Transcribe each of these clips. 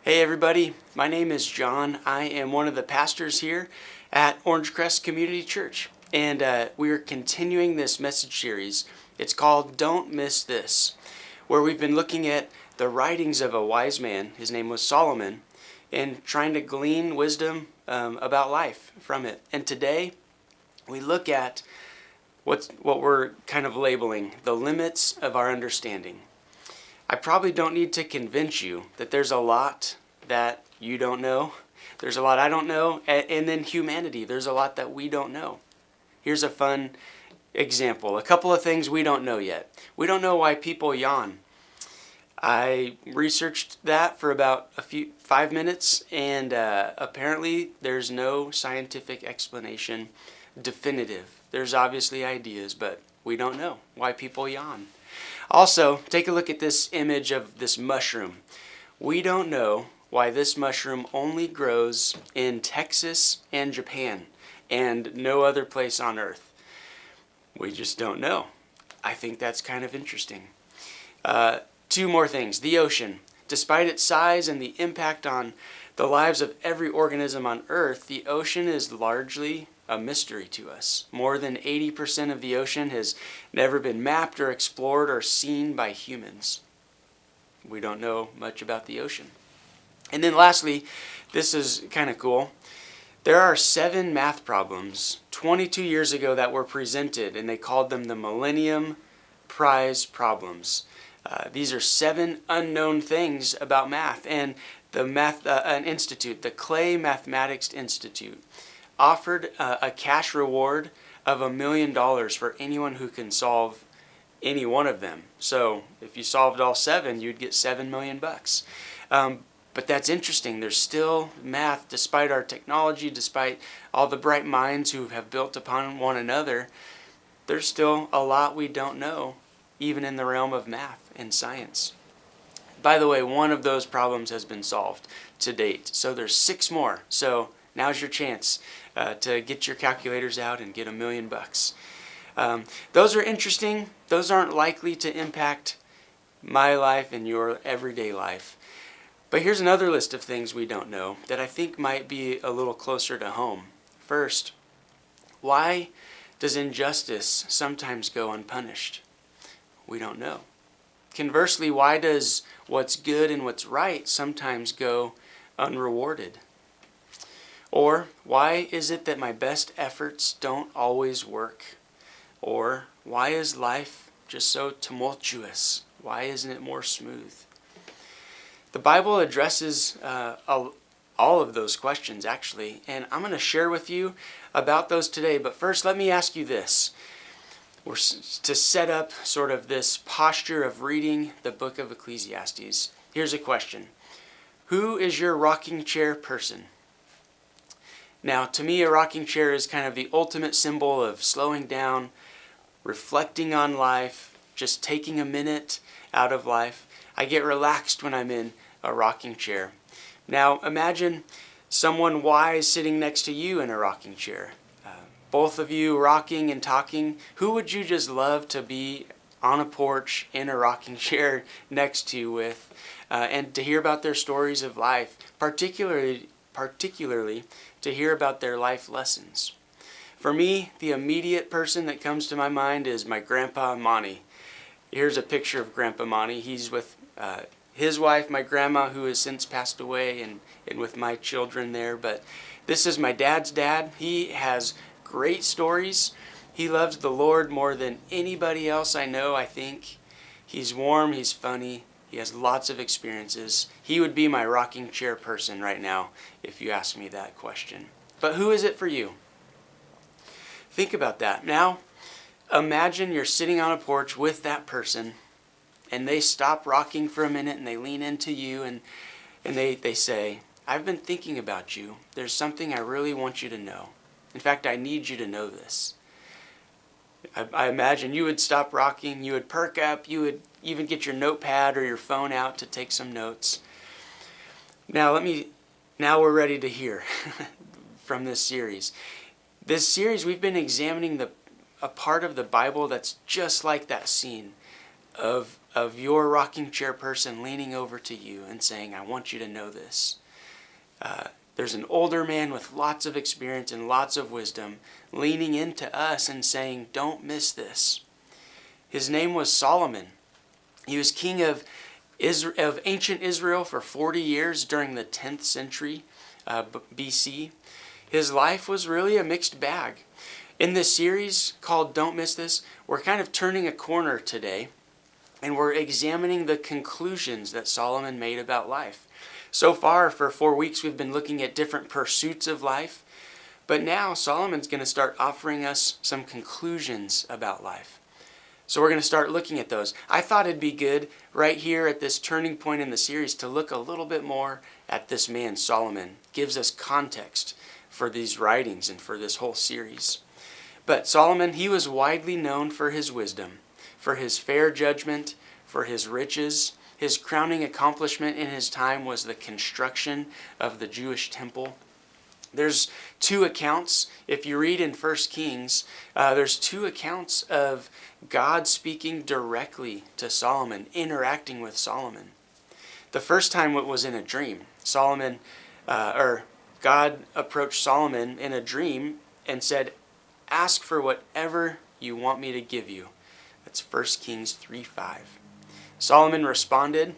Hey everybody, my name is John. I am one of the pastors here at Orangecrest Community Church, and we are continuing this message series. It's called Don't Miss This, where we've been looking at the writings of a wise man, his name was Solomon, and trying to glean wisdom about life from it. And today we look at what we're kind of labeling the limits of our understanding. I probably don't need to convince you that there's a lot that you don't know. There's a lot I don't know. And then humanity, there's a lot that we don't know. Here's a fun example. A couple of things we don't know yet. We don't know why people yawn. I researched that for about 5 minutes, and apparently there's no scientific explanation definitive. There's obviously ideas, but we don't know why people yawn. Also, take a look at this image of this mushroom. We don't know why this mushroom only grows in Texas and Japan and no other place on Earth. We just don't know. I think that's kind of interesting. Two more things. The ocean. Despite its size and the impact on the lives of every organism on Earth, the ocean is largely a mystery to us. More than 80% of the ocean has never been mapped or explored or seen by humans. We don't know much about the ocean. And then lastly, this is kind of cool. There are 7 math problems 22 years ago that were presented, and they called them the Millennium Prize Problems. These are 7 unknown things about math, and an institute, the Clay Mathematics Institute, offered a cash reward of $1 million for anyone who can solve any one of them. So if you solved all 7, you'd get $7 million. But that's interesting. There's still math, despite our technology, despite all the bright minds who have built upon one another. There's still a lot we don't know, even in the realm of math and science. By the way, one of those problems has been solved to date. So there's 6 more. So now's your chance to get your calculators out and get $1 million. Those are interesting. Those aren't likely to impact my life and your everyday life. But here's another list of things we don't know that I think might be a little closer to home. First, why does injustice sometimes go unpunished? We don't know. Conversely, why does what's good and what's right sometimes go unrewarded? Or why is it that my best efforts don't always work? Or why is life just so tumultuous? Why isn't it more smooth? The Bible addresses all of those questions, actually, and I'm going to share with you about those today. But first, let me ask you this. We're to set up sort of this posture of reading the book of Ecclesiastes. Here's a question. Who is your rocking chair person? Now, to me, a rocking chair is kind of the ultimate symbol of slowing down, reflecting on life, just taking a minute out of life. I get relaxed when I'm in a rocking chair. Now, imagine someone wise sitting next to you in a rocking chair. Both of you rocking and talking. Who would you just love to be on a porch in a rocking chair next to you with, and to hear about their stories of life, particularly to hear about their life lessons? For me, the immediate person that comes to my mind is my grandpa Monty. Here's a picture of Grandpa Monty. He's with his wife, my grandma, who has since passed away, and with my children there. But this is my dad's dad. He has great stories. He loves the Lord more than anybody else I know, I think. He's warm, he's funny, he has lots of experiences. He would be my rocking chair person right now if you asked me that question. But who is it for you? Think about that. Now, imagine you're sitting on a porch with that person, and they stop rocking for a minute and they lean into you and they say, I've been thinking about you. There's something I really want you to know. In fact, I need you to know this. I imagine you would stop rocking, you would perk up, you would even get your notepad or your phone out to take some notes. Now we're ready to hear from this series. This series, we've been examining a part of the Bible that's just like that scene of of your rocking chair person leaning over to you and saying, I want you to know this. There's an older man with lots of experience and lots of wisdom leaning into us and saying, don't miss this. His name was Solomon. He was king of ancient Israel for 40 years during the 10th century BC. His life was really a mixed bag. In this series called Don't Miss This, we're kind of turning a corner today, and we're examining the conclusions that Solomon made about life. So far, for 4 weeks, we've been looking at different pursuits of life, but now Solomon's going to start offering us some conclusions about life. So we're going to start looking at those. I thought it'd be good right here at this turning point in the series to look a little bit more at this man, Solomon. Gives us context for these writings and for this whole series. But Solomon, he was widely known for his wisdom, for his fair judgment, for his riches. His crowning accomplishment in his time was the construction of the Jewish temple. There's two accounts. If you read in 1 Kings, there's two accounts of God speaking directly to Solomon, interacting with Solomon. The first time it was in a dream. God approached Solomon in a dream and said, ask for whatever you want me to give you. That's 1 Kings 3:5. Solomon responded,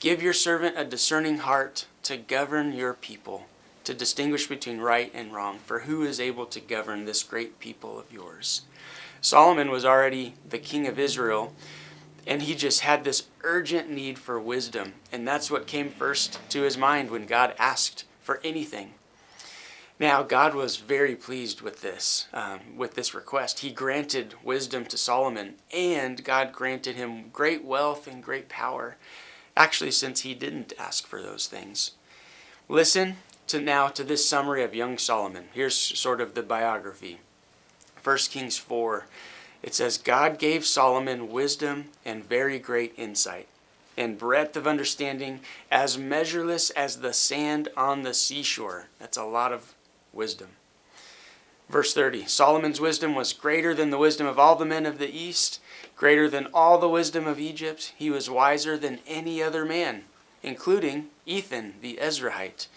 give your servant a discerning heart to govern your people, to distinguish between right and wrong, for who is able to govern this great people of yours? Solomon was already the king of Israel, and he just had this urgent need for wisdom, and that's what came first to his mind when God asked for anything. Now, God was very pleased with this request. He granted wisdom to Solomon, and God granted him great wealth and great power, actually, since he didn't ask for those things. Listen to this summary of young Solomon. Here's sort of the biography. 1 Kings 4, it says, God gave Solomon wisdom and very great insight, and breadth of understanding as measureless as the sand on the seashore. That's a lot of wisdom. Verse 30, Solomon's wisdom was greater than the wisdom of all the men of the east, greater than all the wisdom of Egypt. He was wiser than any other man, including Ethan the Ezrahite.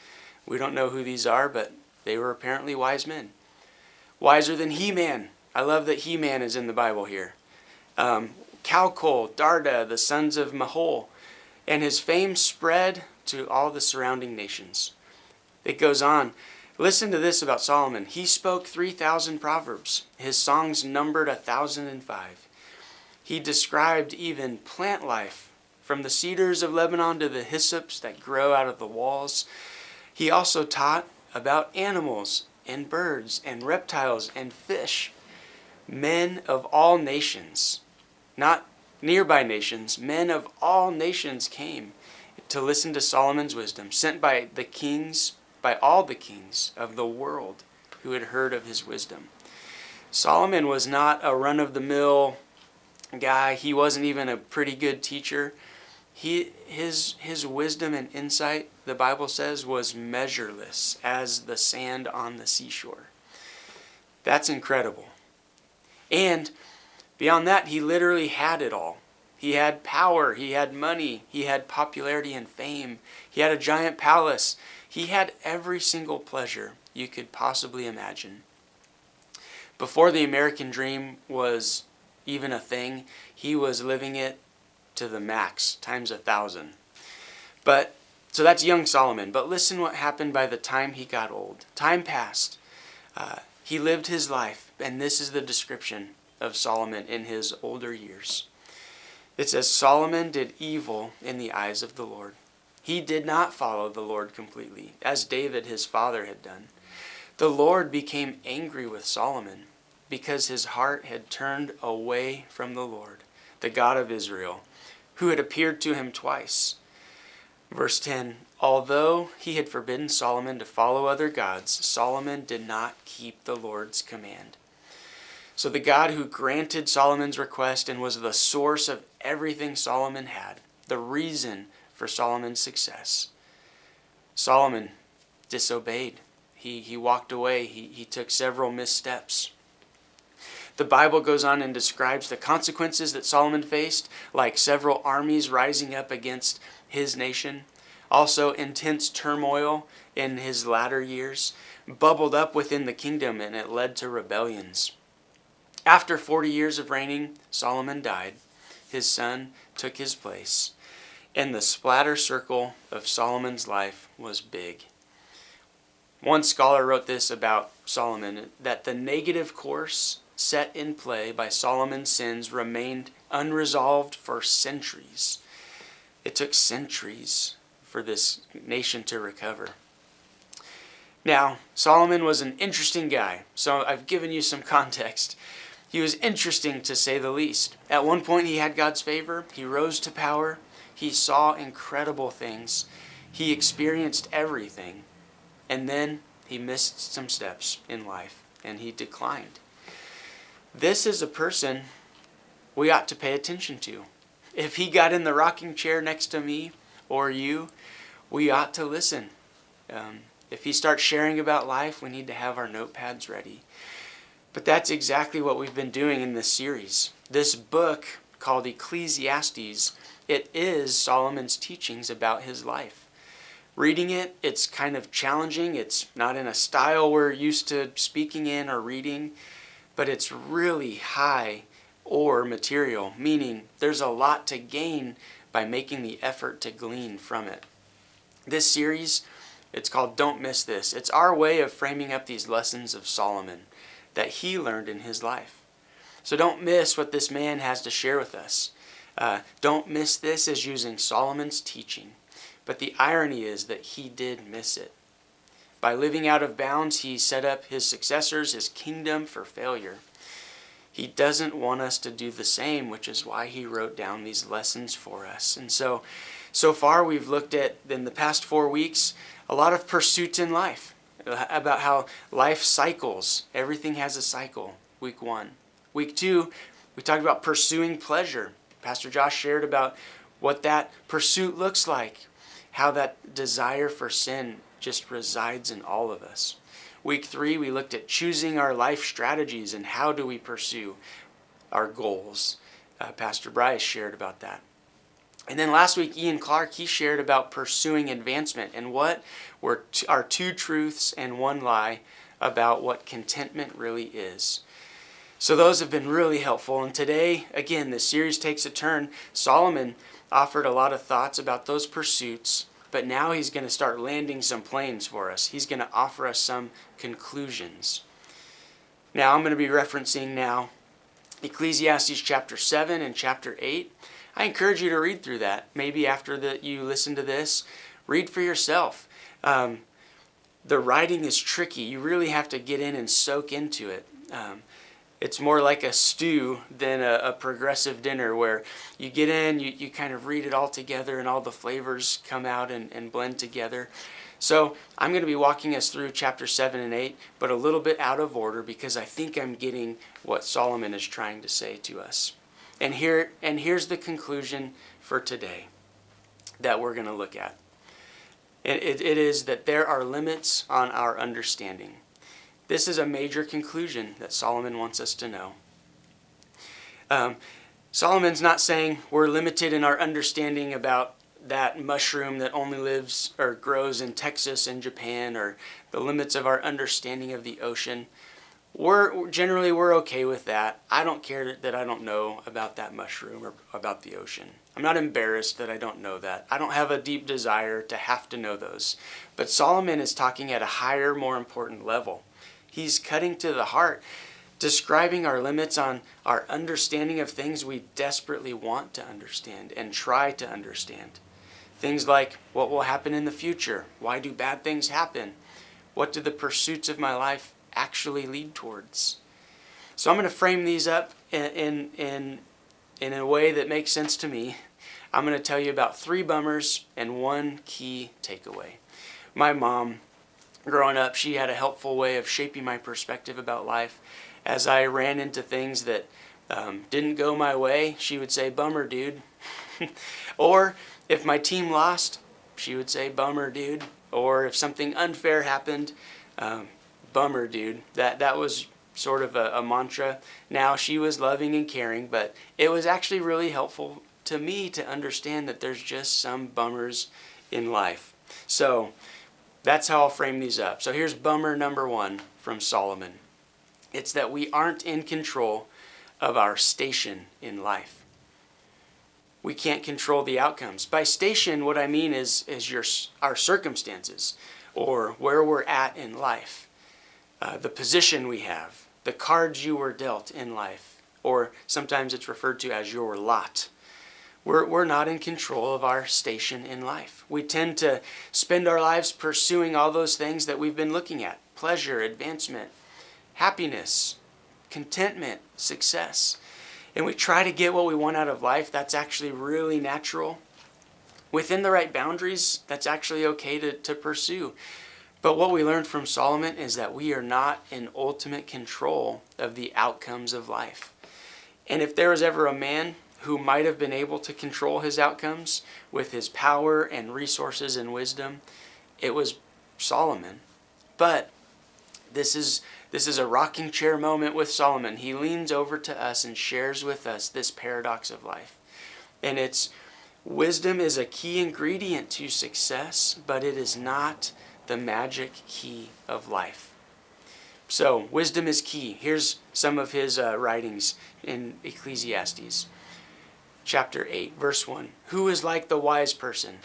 We don't know who these are, but they were apparently wise men. Wiser than He-Man. I love that He-Man is in the Bible here. Calcol, Darda, the sons of Mahol, and his fame spread to all the surrounding nations. It goes on. Listen to this about Solomon. He spoke 3,000 proverbs. His songs numbered 1,005. He described even plant life, from the cedars of Lebanon to the hyssops that grow out of the walls. He also taught about animals and birds and reptiles and fish. Men of all nations, not nearby nations, men of all nations came to listen to Solomon's wisdom, sent by all the kings of the world who had heard of his wisdom. Solomon was not a run-of-the-mill guy. He wasn't even a pretty good teacher. His wisdom and insight, the Bible says, was measureless as the sand on the seashore. That's incredible. And beyond that, he literally had it all. He had power, he had money, he had popularity and fame, he had a giant palace. He had every single pleasure you could possibly imagine. Before the American dream was even a thing, he was living it to the max, times 1,000. So that's young Solomon. But listen what happened by the time he got old. Time passed. He lived his life, and this is the description of Solomon in his older years. It says, Solomon did evil in the eyes of the Lord. He did not follow the Lord completely, as David his father had done. The Lord became angry with Solomon because his heart had turned away from the Lord, the God of Israel, who had appeared to him twice. Verse 10, although he had forbidden Solomon to follow other gods, Solomon did not keep the Lord's command. So the God who granted Solomon's request and was the source of everything Solomon had, the reason for Solomon's success, Solomon disobeyed. He walked away. He took several missteps. The Bible goes on and describes the consequences that Solomon faced, like several armies rising up against his nation. Also, intense turmoil in his latter years bubbled up within the kingdom, and it led to rebellions. After 40 years of reigning, Solomon died. His son took his place, and the splatter circle of Solomon's life was big. One scholar wrote this about Solomon, that the negative course set in play by Solomon's sins remained unresolved for centuries. It took centuries for this nation to recover. Now, Solomon was an interesting guy, so I've given you some context. He was interesting, to say the least. At one point, he had God's favor. He rose to power. He saw incredible things. He experienced everything. And then he missed some steps in life, and he declined. This is a person we ought to pay attention to. If he got in the rocking chair next to me or you, we ought to listen. If he starts sharing about life, we need to have our notepads ready. But that's exactly what we've been doing in this series. This book called Ecclesiastes, it is Solomon's teachings about his life. Reading it, it's kind of challenging. It's not in a style we're used to speaking in or reading, but it's really high ore material, meaning there's a lot to gain by making the effort to glean from it. This series, it's called Don't Miss This. It's our way of framing up these lessons of Solomon that he learned in his life. So don't miss what this man has to share with us. Don't miss this as using Solomon's teaching. But the irony is that he did miss it. By living out of bounds, he set up his successors, his kingdom, for failure. He doesn't want us to do the same, which is why he wrote down these lessons for us. And so far we've looked at, in the past 4 weeks, a lot of pursuits in life, about how life cycles. Everything has a cycle. Week 1. Week 2, we talked about pursuing pleasure. Pastor Josh shared about what that pursuit looks like, how that desire for sin just resides in all of us. Week 3, we looked at choosing our life strategies and how do we pursue our goals. Pastor Bryce shared about that. And then last week, Ian Clark, he shared about pursuing advancement and what were our 2 truths and 1 lie about what contentment really is. So those have been really helpful. And today, again, the series takes a turn. Solomon offered a lot of thoughts about those pursuits, but now he's going to start landing some planes for us. He's going to offer us some conclusions. Now, I'm going to be referencing now Ecclesiastes chapter 7 and chapter 8. I encourage you to read through that. Maybe after you listen to this, read for yourself. The writing is tricky. You really have to get in and soak into it. It's more like a stew than a progressive dinner where you get in, you kind of read it all together and all the flavors come out and blend together. So I'm going to be walking us through chapter 7 and 8, but a little bit out of order because I think I'm getting what Solomon is trying to say to us. And here's the conclusion for today that we're going to look at. It is that there are limits on our understanding. This is a major conclusion that Solomon wants us to know. Solomon's not saying we're limited in our understanding about that mushroom that only lives or grows in Texas and Japan, or the limits of our understanding of the ocean. We're okay with that. I don't care that I don't know about that mushroom or about the ocean. I'm not embarrassed that I don't know that. I don't have a deep desire to have to know those. But Solomon is talking at a higher, more important level. He's cutting to the heart, describing our limits on our understanding of things we desperately want to understand and try to understand. Things like, what will happen in the future? Why do bad things happen? What do the pursuits of my life actually lead towards? So I'm going to frame these up in a way that makes sense to me. I'm going to tell you about 3 bummers and 1 key takeaway. My mom, growing up, she had a helpful way of shaping my perspective about life. As I ran into things that didn't go my way, she would say, "Bummer, dude." Or if my team lost, she would say, "Bummer, dude." Or if something unfair happened, "Bummer, dude." That was sort of a mantra. Now, she was loving and caring, but it was actually really helpful to me to understand that there's just some bummers in life. So that's how I'll frame these up. So here's bummer number 1 from Solomon. It's that we aren't in control of our station in life. We can't control the outcomes. By station, what I mean is our circumstances, or where we're at in life, the position we have, the cards you were dealt in life, or sometimes it's referred to as your lot. We're not in control of our station in life. We tend to spend our lives pursuing all those things that we've been looking at: pleasure, advancement, happiness, contentment, success. And we try to get what we want out of life. That's actually really natural. Within the right boundaries, that's actually okay to pursue. But what we learned from Solomon is that we are not in ultimate control of the outcomes of life. And if there was ever a man who might have been able to control his outcomes with his power and resources and wisdom, it was Solomon. But this is a rocking chair moment with Solomon. He leans over to us and shares with us this paradox of life. And it's wisdom is a key ingredient to success, but it is not the magic key of life. So wisdom is key. Here's some of his writings in Ecclesiastes. Chapter 8, verse 1. Who is like the wise person?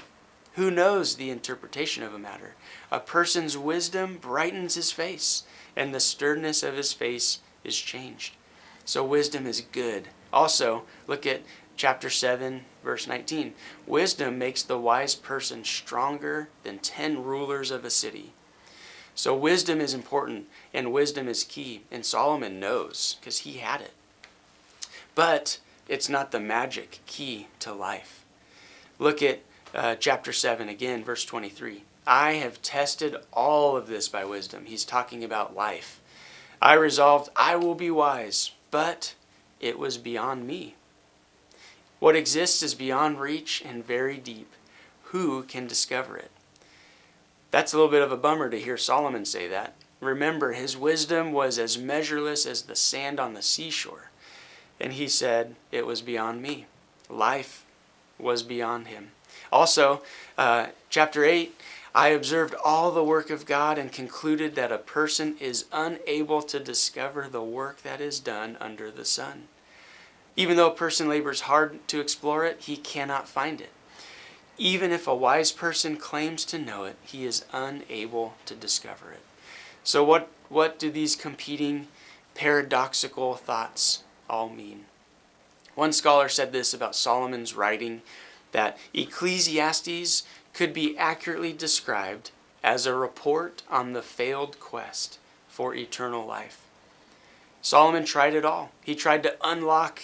Who knows the interpretation of a matter? A person's wisdom brightens his face, and the sternness of his face is changed. So wisdom is good. Also, look at chapter 7, verse 19. Wisdom makes the wise person stronger than 10 rulers of a city. So wisdom is important, and wisdom is key. And Solomon knows, because he had it. But it's not the magic key to life. Look at chapter 7 again, verse 23. I have tested all of this by wisdom. He's talking about life. I resolved I will be wise, but it was beyond me. What exists is beyond reach and very deep. Who can discover it? That's a little bit of a bummer to hear Solomon say that. Remember, his wisdom was as measureless as the sand on the seashore. And he said, it was beyond me. Life was beyond him. Also, chapter 8, I observed all the work of God and concluded that a person is unable to discover the work that is done under the sun. Even though a person labors hard to explore it, he cannot find it. Even if a wise person claims to know it, he is unable to discover it. So what do these competing paradoxical thoughts all mean? One scholar said this about Solomon's writing, that Ecclesiastes could be accurately described as a report on the failed quest for eternal life. Solomon tried it all. He tried to unlock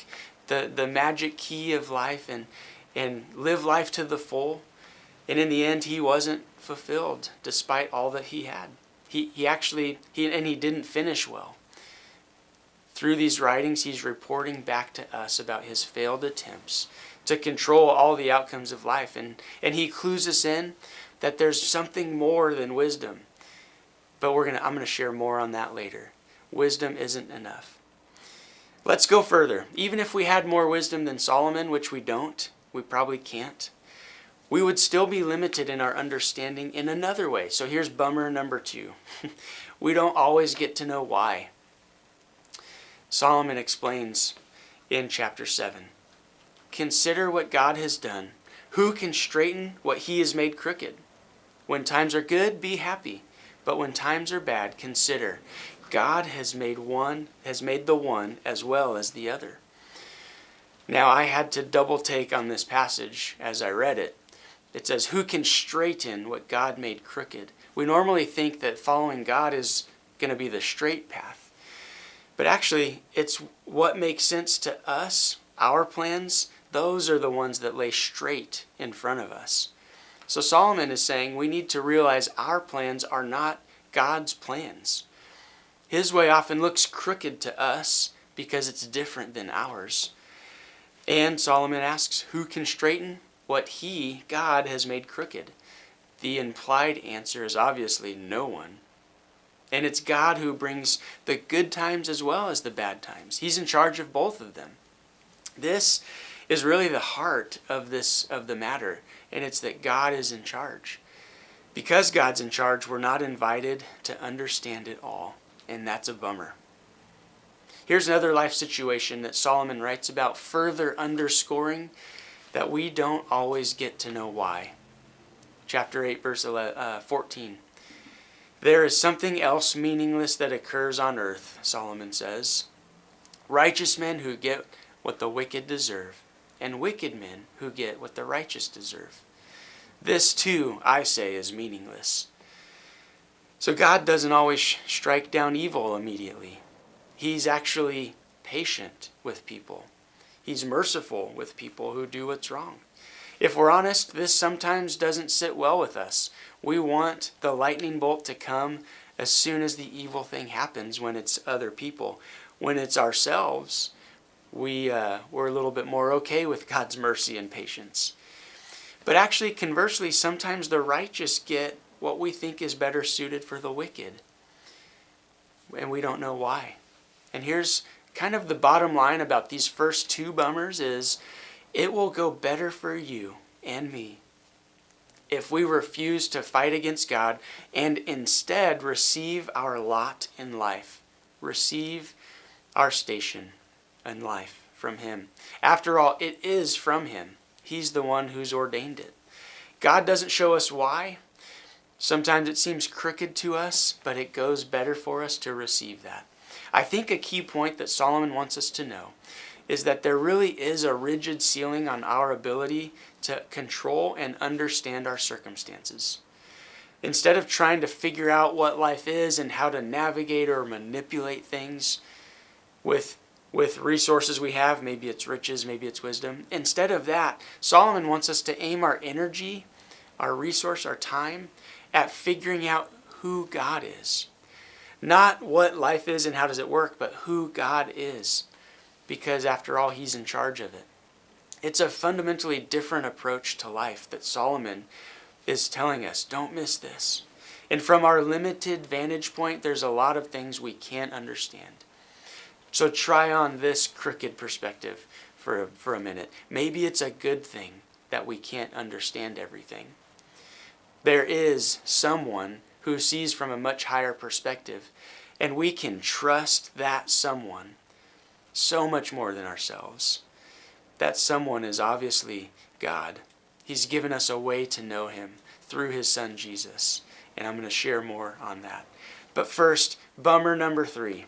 the magic key of life and live life to the full. And in the end, he wasn't fulfilled despite all that he had. He didn't finish well. Through these writings, he's reporting back to us about his failed attempts to control all the outcomes of life. And he clues us in that there's something more than wisdom. But I'm going to share more on that later. Wisdom isn't enough. Let's go further. Even if we had more wisdom than Solomon, which we don't, we probably can't, we would still be limited in our understanding in another way. So here's bummer number 2. We don't always get to know why. Solomon explains in chapter 7, consider what God has done. Who can straighten what he has made crooked? When times are good, be happy. But when times are bad, consider God has made the one as well as the other. Now I had to double take on this passage as I read it. It says, who can straighten what God made crooked? We normally think that following God is going to be the straight path. But actually, it's what makes sense to us, our plans. Those are the ones that lay straight in front of us. So Solomon is saying we need to realize our plans are not God's plans. His way often looks crooked to us because it's different than ours. And Solomon asks, who can straighten what God has made crooked? The implied answer is obviously no one. And it's God who brings the good times as well as the bad times. He's in charge of both of them. This is really the heart of the matter, and it's that God is in charge. Because God's in charge, we're not invited to understand it all, and that's a bummer. Here's another life situation that Solomon writes about, further underscoring that we don't always get to know why. Chapter 8, verse 14. There is something else meaningless that occurs on earth, Solomon says. Righteous men who get what the wicked deserve, and wicked men who get what the righteous deserve. This too, I say, is meaningless. So God doesn't always strike down evil immediately. He's actually patient with people. He's merciful with people who do what's wrong. If we're honest, this sometimes doesn't sit well with us. We want the lightning bolt to come as soon as the evil thing happens when it's other people. When it's ourselves, we're a little bit more okay with God's mercy and patience. But actually, conversely, sometimes the righteous get what we think is better suited for the wicked. And we don't know why. And here's kind of the bottom line about these first two bummers is, it will go better for you and me if we refuse to fight against God and instead receive our lot in life, receive our station in life from Him. After all, it is from Him. He's the one who's ordained it. God doesn't show us why. Sometimes it seems crooked to us, but it goes better for us to receive that. I think a key point that Solomon wants us to know is that there really is a rigid ceiling on our ability to control and understand our circumstances. Instead of trying to figure out what life is and how to navigate or manipulate things with resources we have, maybe it's riches, maybe it's wisdom. Instead of that, Solomon wants us to aim our energy, our resource, our time at figuring out who God is. Not what life is and how does it work, but who God is. Because after all, He's in charge of it. It's a fundamentally different approach to life that Solomon is telling us. Don't miss this. And from our limited vantage point, there's a lot of things we can't understand. So try on this crooked perspective for a minute. Maybe it's a good thing that we can't understand everything. There is someone who sees from a much higher perspective, and we can trust that someone so much more than ourselves. That someone is obviously God. He's given us a way to know Him through His Son Jesus, and I'm going to share more on that. But first, bummer number 3.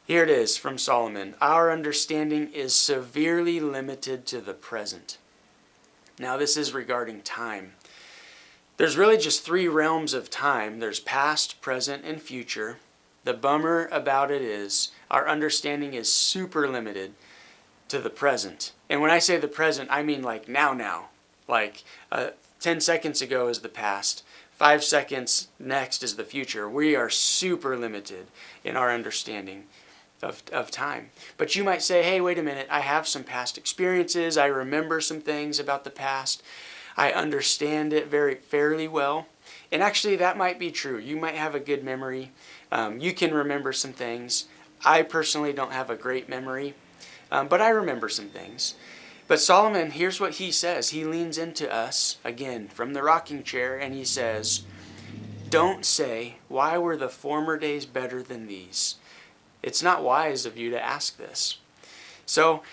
Here it is from Solomon. Our understanding is severely limited to the present. Now this is regarding time. There's really just 3 realms of time. There's past, present, and future. The bummer about it is our understanding is super limited to the present. And when I say the present, I mean like now. Like 10 seconds ago is the past. 5 seconds next is the future. We are super limited in our understanding of time. But you might say, hey, wait a minute, I have some past experiences. I remember some things about the past. I understand it fairly well. And actually, that might be true. You might have a good memory. You can remember some things. I personally don't have a great memory, but I remember some things. But Solomon, here's what he says. He leans into us, again, from the rocking chair, and he says, don't say, why were the former days better than these? It's not wise of you to ask this. So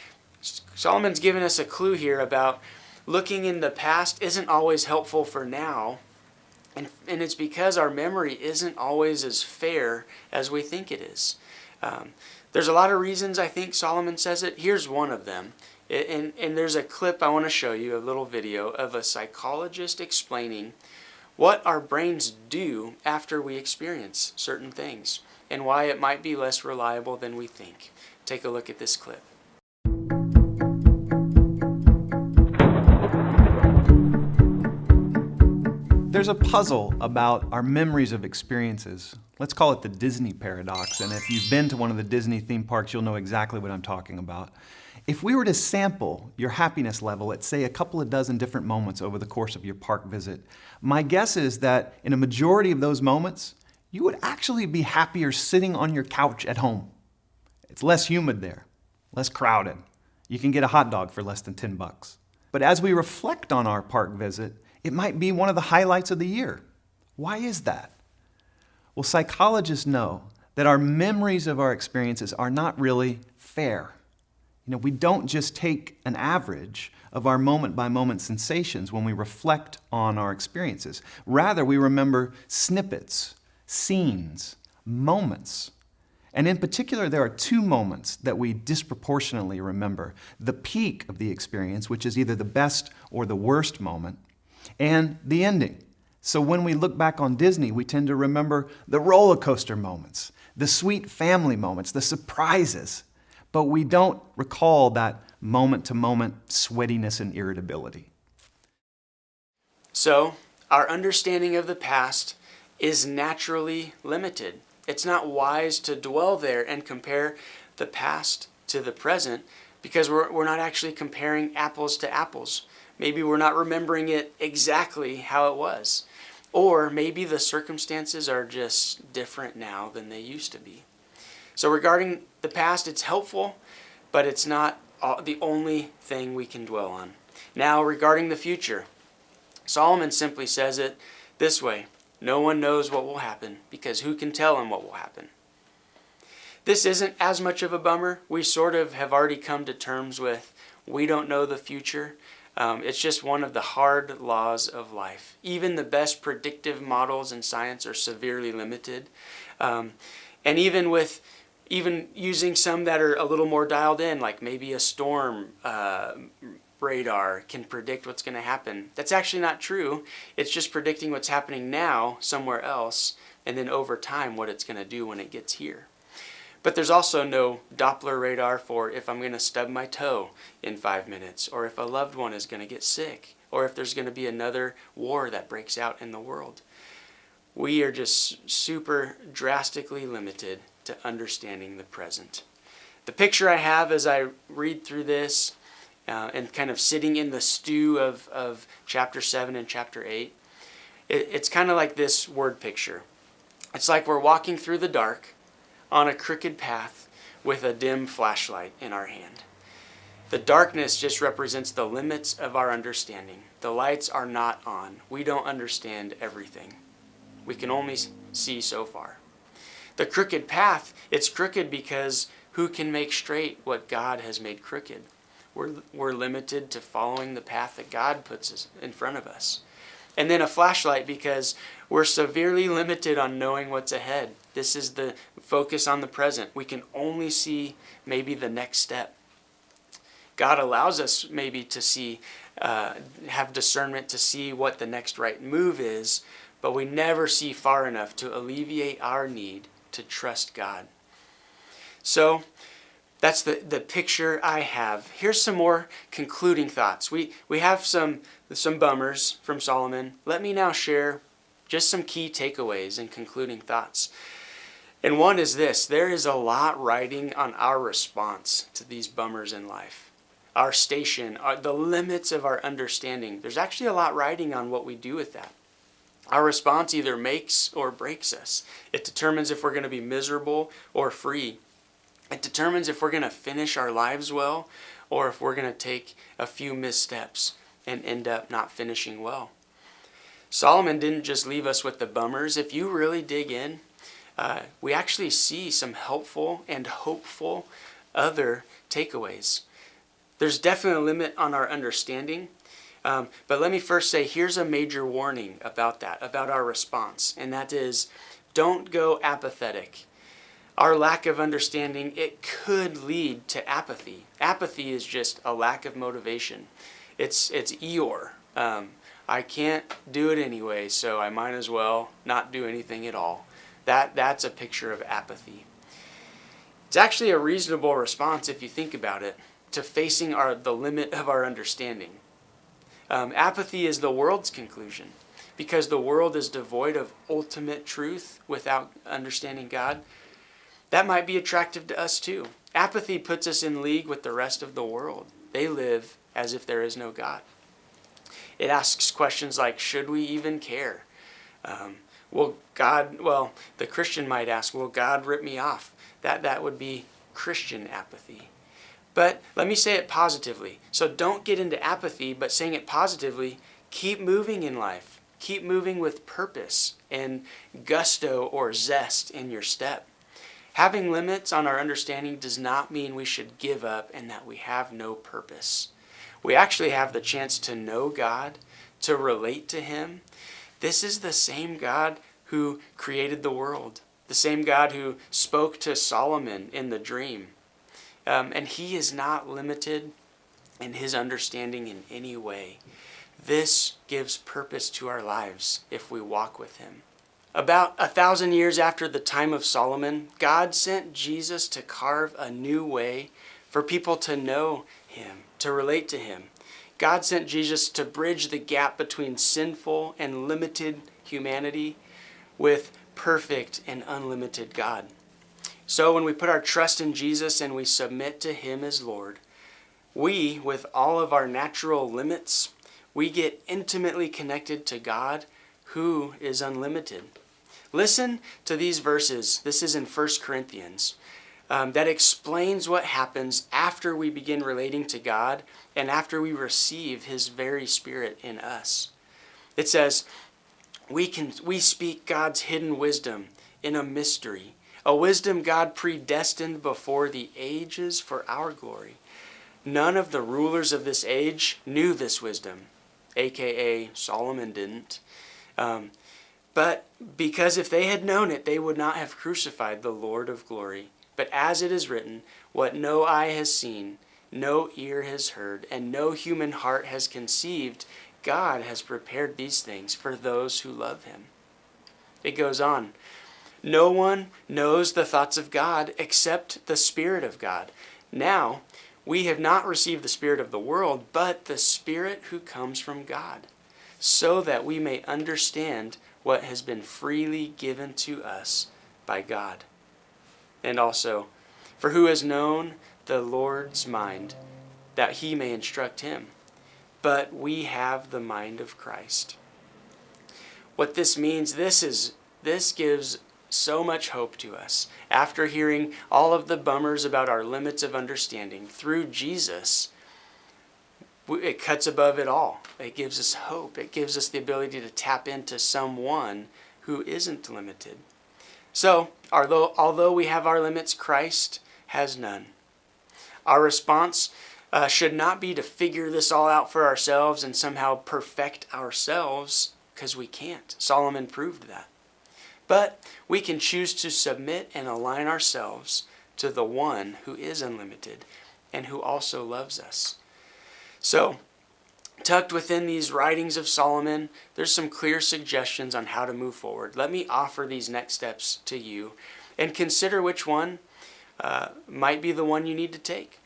Solomon's given us a clue here about looking in the past isn't always helpful for now. And it's because our memory isn't always as fair as we think it is. There's a lot of reasons I think Solomon says it. Here's one of them. And there's a clip I want to show you, a little video of a psychologist explaining what our brains do after we experience certain things and why it might be less reliable than we think. Take a look at this clip. There's a puzzle about our memories of experiences. Let's call it the Disney paradox. And if you've been to one of the Disney theme parks, you'll know exactly what I'm talking about. If we were to sample your happiness level at, say, a couple of dozen different moments over the course of your park visit, my guess is that in a majority of those moments, you would actually be happier sitting on your couch at home. It's less humid there, less crowded. You can get a hot dog for less than $10. But as we reflect on our park visit, it might be one of the highlights of the year. Why is that? Well, psychologists know that our memories of our experiences are not really fair. We don't just take an average of our moment-by-moment sensations when we reflect on our experiences. Rather, we remember snippets, scenes, moments. And in particular, there are two moments that we disproportionately remember. The peak of the experience, which is either the best or the worst moment, and the ending. So when we look back on Disney, we tend to remember the roller coaster moments, the sweet family moments, the surprises, but we don't recall that moment-to-moment sweatiness and irritability. So, our understanding of the past is naturally limited. It's not wise to dwell there and compare the past to the present because we're not actually comparing apples to apples. Maybe we're not remembering it exactly how it was. Or maybe the circumstances are just different now than they used to be. So regarding the past, it's helpful, but it's not the only thing we can dwell on. Now, regarding the future, Solomon simply says it this way: no one knows what will happen, because who can tell him what will happen? This isn't as much of a bummer. We sort of have already come to terms with we don't know the future. It's just one of the hard laws of life. Even the best predictive models in science are severely limited. And even using some that are a little more dialed in, like maybe a storm radar can predict what's going to happen. That's actually not true. It's just predicting what's happening now somewhere else, and then over time what it's going to do when it gets here. But there's also no Doppler radar for if I'm going to stub my toe in 5 minutes, or if a loved one is going to get sick, or if there's going to be another war that breaks out in the world. We are just super drastically limited to understanding the present. The picture I have as I read through this and kind of sitting in the stew of chapter 7 and chapter 8, it's kind of like this word picture. It's like we're walking through the dark on a crooked path with a dim flashlight in our hand. The darkness just represents the limits of our understanding. The lights are not on. We don't understand everything. We can only see so far. The crooked path, it's crooked because who can make straight what God has made crooked? We're limited to following the path that God puts in front of us. And then a flashlight because we're severely limited on knowing what's ahead. This is the focus on the present. We can only see maybe the next step. God allows us maybe to see, have discernment to see what the next right move is, but we never see far enough to alleviate our need to trust God. So that's the picture I have. Here's some more concluding thoughts. We have some bummers from Solomon. Let me now share just some key takeaways and concluding thoughts. And one is this: there is a lot riding on our response to these bummers in life. Our station, the limits of our understanding. There's actually a lot riding on what we do with that. Our response either makes or breaks us. It determines if we're going to be miserable or free. It determines if we're going to finish our lives well or if we're going to take a few missteps and end up not finishing well. Solomon didn't just leave us with the bummers. If you really dig in, we actually see some helpful and hopeful other takeaways. There's definitely a limit on our understanding. But let me first say, here's a major warning about that, about our response, and that is, don't go apathetic. Our lack of understanding, it could lead to apathy. Apathy is just a lack of motivation. It's Eeyore. I can't do it anyway, so I might as well not do anything at all. That's a picture of apathy. It's actually a reasonable response if you think about it, to facing the limit of our understanding. Apathy is the world's conclusion, because the world is devoid of ultimate truth without understanding God. That might be attractive to us too. Apathy puts us in league with the rest of the world. They live as if there is no God. It asks questions like, should we even care? the Christian might ask, will God rip me off? That would be Christian apathy. But let me say it positively. So don't get into apathy, but saying it positively, keep moving in life. Keep moving with purpose and gusto or zest in your step. Having limits on our understanding does not mean we should give up and that we have no purpose. We actually have the chance to know God, to relate to Him. This is the same God who created the world, the same God who spoke to Solomon in the dream. And He is not limited in His understanding in any way. This gives purpose to our lives if we walk with Him. About 1,000 years after the time of Solomon, God sent Jesus to carve a new way for people to know Him, to relate to Him. God sent Jesus to bridge the gap between sinful and limited humanity with perfect and unlimited God. So when we put our trust in Jesus and we submit to Him as Lord, we, with all of our natural limits, we get intimately connected to God who is unlimited. Listen to these verses. This is in 1 Corinthians. That explains what happens after we begin relating to God and after we receive His very Spirit in us. It says, we speak God's hidden wisdom in a mystery, a wisdom God predestined before the ages for our glory. None of the rulers of this age knew this wisdom, aka Solomon didn't. But because if they had known it, they would not have crucified the Lord of glory. But as it is written, what no eye has seen, no ear has heard, and no human heart has conceived, God has prepared these things for those who love Him. It goes on. No one knows the thoughts of God except the Spirit of God. Now, we have not received the Spirit of the world, but the Spirit who comes from God, so that we may understand what has been freely given to us by God. And also, for who has known the Lord's mind, that He may instruct him? But we have the mind of Christ. What this means, this gives so much hope to us. After hearing all of the bummers about our limits of understanding, through Jesus, it cuts above it all. It gives us hope. It gives us the ability to tap into someone who isn't limited. So, although we have our limits, Christ has none. Our response should not be to figure this all out for ourselves and somehow perfect ourselves, because we can't. Solomon proved that. But we can choose to submit and align ourselves to the one who is unlimited and who also loves us. So, tucked within these writings of Solomon, there's some clear suggestions on how to move forward. Let me offer these next steps to you and consider which one might be the one you need to take.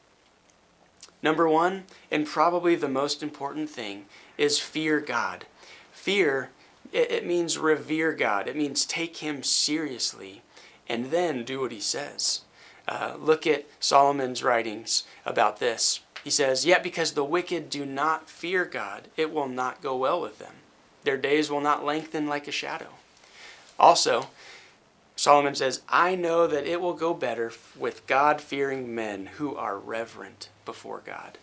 Number one, and probably the most important thing, is fear God. Fear, it means revere God. It means take Him seriously and then do what He says. Look at Solomon's writings about this. He says, yet because the wicked do not fear God, it will not go well with them. Their days will not lengthen like a shadow. Also, Solomon says, I know that it will go better with God-fearing men who are reverent before God.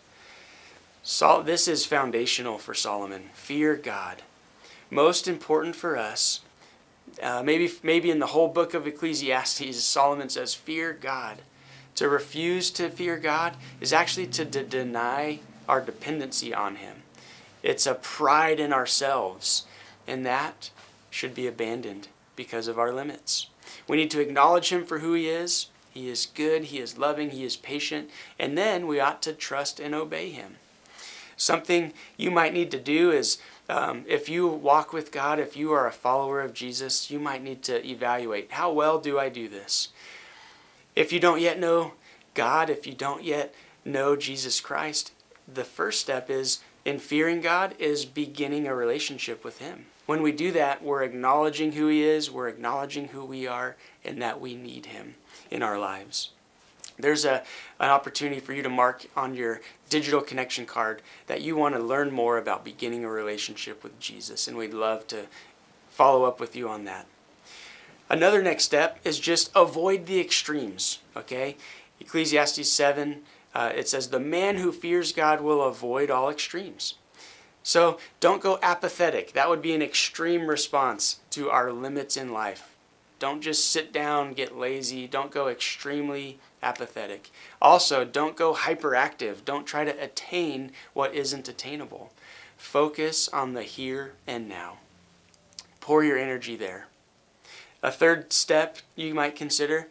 This is foundational for Solomon. Fear God. Most important for us, maybe in the whole book of Ecclesiastes, Solomon says, fear God. To refuse to fear God is actually to deny our dependency on Him. It's a pride in ourselves, and that should be abandoned because of our limits. We need to acknowledge Him for who He is. He is good, He is loving, He is patient, and then we ought to trust and obey Him. Something you might need to do is, if you walk with God, if you are a follower of Jesus, you might need to evaluate, how well do I do this? If you don't yet know God, if you don't yet know Jesus Christ, the first step in fearing God is beginning a relationship with Him. When we do that, we're acknowledging who He is, we're acknowledging who we are, and that we need Him in our lives. There's an opportunity for you to mark on your digital connection card that you want to learn more about beginning a relationship with Jesus, and we'd love to follow up with you on that. Another next step is just avoid the extremes, okay? Ecclesiastes 7, it says, the man who fears God will avoid all extremes. So don't go apathetic. That would be an extreme response to our limits in life. Don't just sit down, get lazy. Don't go extremely apathetic. Also, don't go hyperactive. Don't try to attain what isn't attainable. Focus on the here and now. Pour your energy there. A third step you might consider,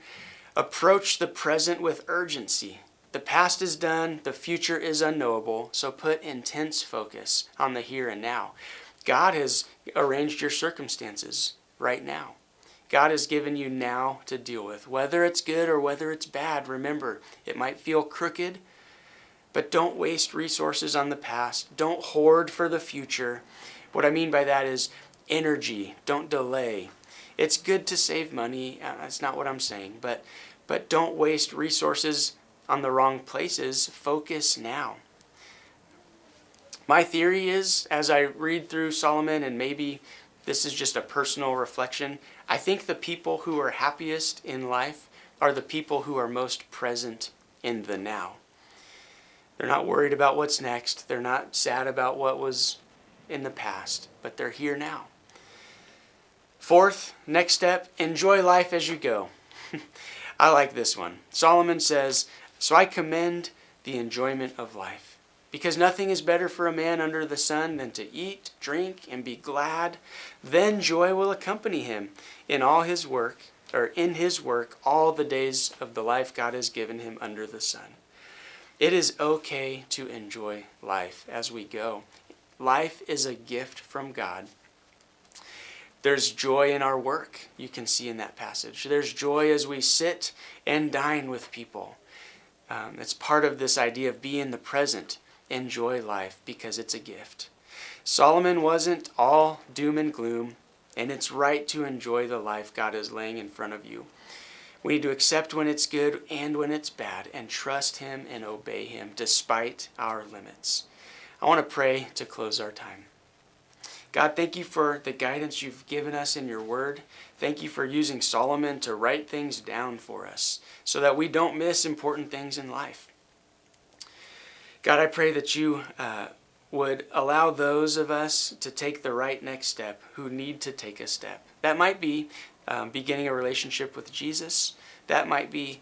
approach the present with urgency. The past is done, the future is unknowable, so put intense focus on the here and now. God has arranged your circumstances right now. God has given you now to deal with. Whether it's good or whether it's bad, remember, it might feel crooked, but don't waste resources on the past. Don't hoard for the future. What I mean by that is energy. Don't delay. It's good to save money. That's not what I'm saying, but don't waste resources on the wrong places. Focus now. My theory is, as I read through Solomon, and maybe this is just a personal reflection, I think the people who are happiest in life are the people who are most present in the now. They're not worried about what's next. They're not sad about what was in the past, but they're here now. Fourth, next step, enjoy life as you go. I like this one. Solomon says, so I commend the enjoyment of life, because nothing is better for a man under the sun than to eat, drink, and be glad. Then joy will accompany him in all his work, or in his work, all the days of the life God has given him under the sun. It is okay to enjoy life as we go. Life is a gift from God. There's joy in our work, you can see in that passage. There's joy as we sit and dine with people. It's part of this idea of be in the present. Enjoy life because it's a gift. Solomon wasn't all doom and gloom, and it's right to enjoy the life God is laying in front of you. We need to accept when it's good and when it's bad, and trust Him and obey Him despite our limits. I want to pray to close our time. God, thank you for the guidance you've given us in your word. Thank you for using Solomon to write things down for us so that we don't miss important things in life. God, I pray that you would allow those of us to take the right next step who need to take a step. That might be beginning a relationship with Jesus. That might be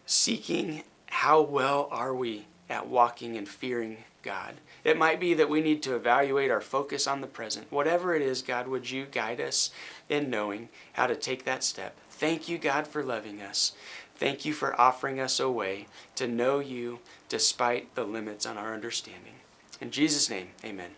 seeking how well are we at walking and fearing God. It might be that we need to evaluate our focus on the present. Whatever it is, God, would you guide us in knowing how to take that step. Thank you, God, for loving us. Thank you for offering us a way to know you despite the limits on our understanding. In Jesus' name, amen.